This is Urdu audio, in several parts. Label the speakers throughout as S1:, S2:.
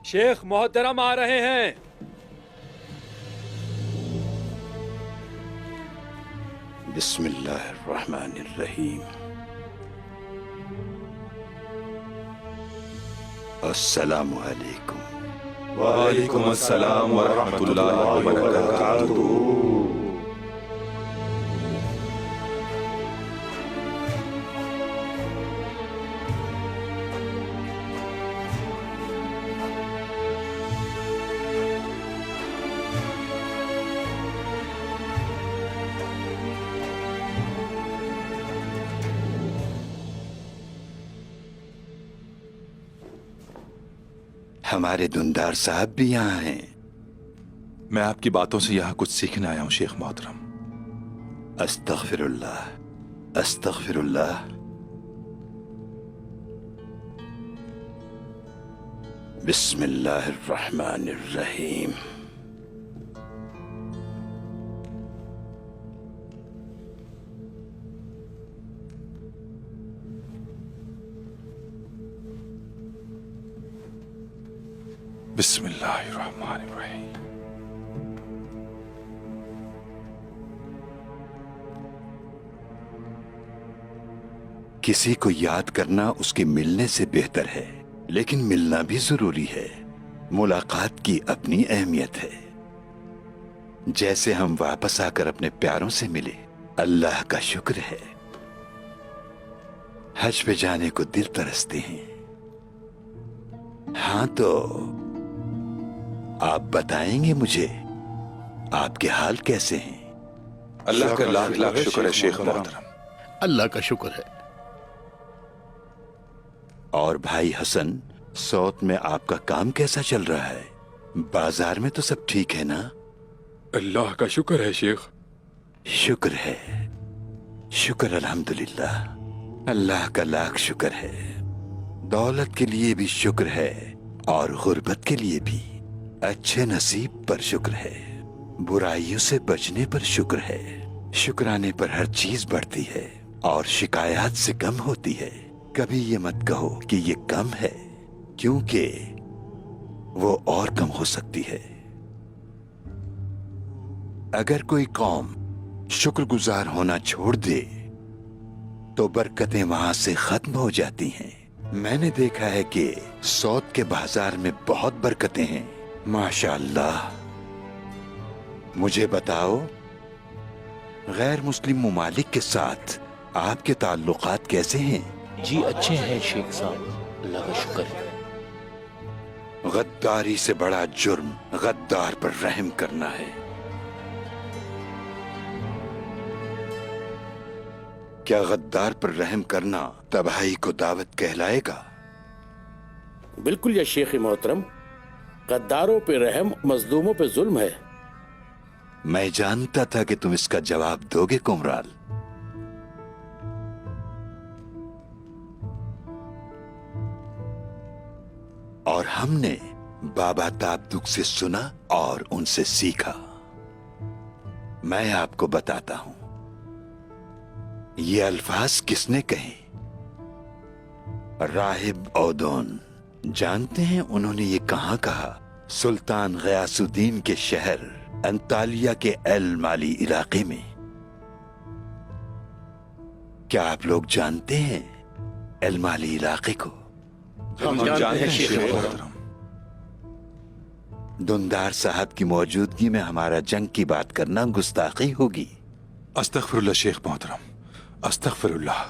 S1: شیخ محترم آ رہے ہیں.
S2: بسم اللہ الرحمن الرحیم. السلام علیکم.
S3: وعلیکم السلام ورحمۃ اللہ وبرکاتہ.
S2: ہمارے دندار صاحب بھی یہاں ہیں.
S3: میں آپ کی باتوں سے یہاں کچھ سیکھنے آیا ہوں شیخ محترم.
S2: استغفر اللہ استغفر اللہ. بسم اللہ الرحمن الرحیم.
S3: بسم اللہ الرحمن الرحیم.
S2: کسی کو یاد کرنا اس کے ملنے سے بہتر ہے، لیکن ملنا بھی ضروری ہے. ملاقات کی اپنی اہمیت ہے. جیسے ہم واپس آ کر اپنے پیاروں سے ملے، اللہ کا شکر ہے. حج پہ جانے کو دل ترستے ہیں. ہاں تو آپ بتائیں گے مجھے آپ کے حال کیسے ہیں؟
S3: اللہ کا لاکھ لاکھ شکر ہے شیخ محترم.
S4: اللہ کا شکر ہے.
S2: اور بھائی حسن، سوت میں آپ کا کام کیسا چل رہا ہے؟ بازار میں تو سب ٹھیک ہے نا؟
S1: اللہ کا شکر ہے شیخ.
S2: شکر ہے، شکر الحمدللہ. اللہ کا لاکھ شکر ہے. دولت کے لیے بھی شکر ہے اور غربت کے لیے بھی. اچھے نصیب پر شکر ہے، برائیوں سے بچنے پر شکر ہے. شکرانے پر ہر چیز بڑھتی ہے اور شکایات سے کم ہوتی ہے. کبھی یہ مت کہو کہ یہ کم ہے، کیونکہ وہ اور کم ہو سکتی ہے. اگر کوئی قوم شکر گزار ہونا چھوڑ دے تو برکتیں وہاں سے ختم ہو جاتی ہیں. میں نے دیکھا ہے کہ سوت کے بازار میں بہت برکتیں ہیں. ماشاء اللہ. مجھے بتاؤ، غیر مسلم ممالک کے ساتھ آپ کے تعلقات کیسے ہیں؟
S4: جی اچھے ہیں شیخ صاحب، اللہ کا شکر ہے.
S2: غداری سے بڑا جرم غدار پر رحم کرنا ہے. کیا غدار پر رحم کرنا تباہی کو دعوت کہلائے گا؟
S5: بالکل یا شیخ محترم، غداروں پہ رحم مظلوموں پہ ظلم ہے.
S2: میں جانتا تھا کہ تم اس کا جواب دو گے کمرال. اور ہم نے بابا تابدک سے سنا اور ان سے سیکھا. میں آپ کو بتاتا ہوں یہ الفاظ کس نے کہے. راہب اودون جانتے ہیں انہوں نے یہ کہاں کہا؟ سلطان غیاث الدین کے شہر انطالیہ کے المالی علاقے میں. کیا آپ لوگ جانتے ہیں المالی علاقے کو؟
S5: ہم جانتے ہیں شیخ محترم.
S2: دندار صاحب کی موجودگی میں ہمارا جنگ کی بات کرنا گستاخی ہوگی.
S3: استغفر اللہ شیخ محترم، استغفر اللہ.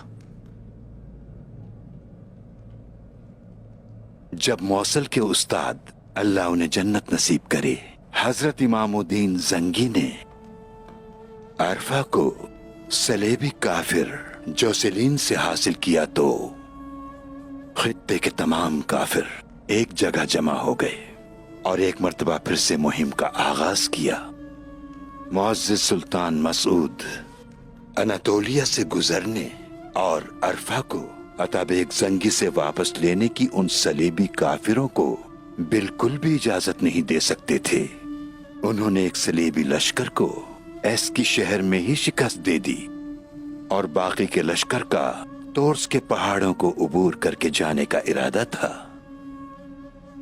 S2: جب موصل کے استاد، اللہ انہیں جنت نصیب کرے، حضرت امام الدین زنگی نے عرفہ کو صلیبی کافر جوسلین سے حاصل کیا تو خطے کے تمام کافر ایک جگہ جمع ہو گئے اور ایک مرتبہ پھر سے مہم کا آغاز کیا. معزز سلطان مسعود اناتولیا سے گزرنے اور عرفہ کو عطا بیگ زنگی سے واپس لینے کی ان صلیبی کافروں کو بالکل بھی اجازت نہیں دے سکتے تھے. انہوں نے ایک صلیبی لشکر کو ایس کی شہر میں ہی شکست دے دی اور باقی کے لشکر کا تورس کے پہاڑوں کو عبور کر کے جانے کا ارادہ تھا.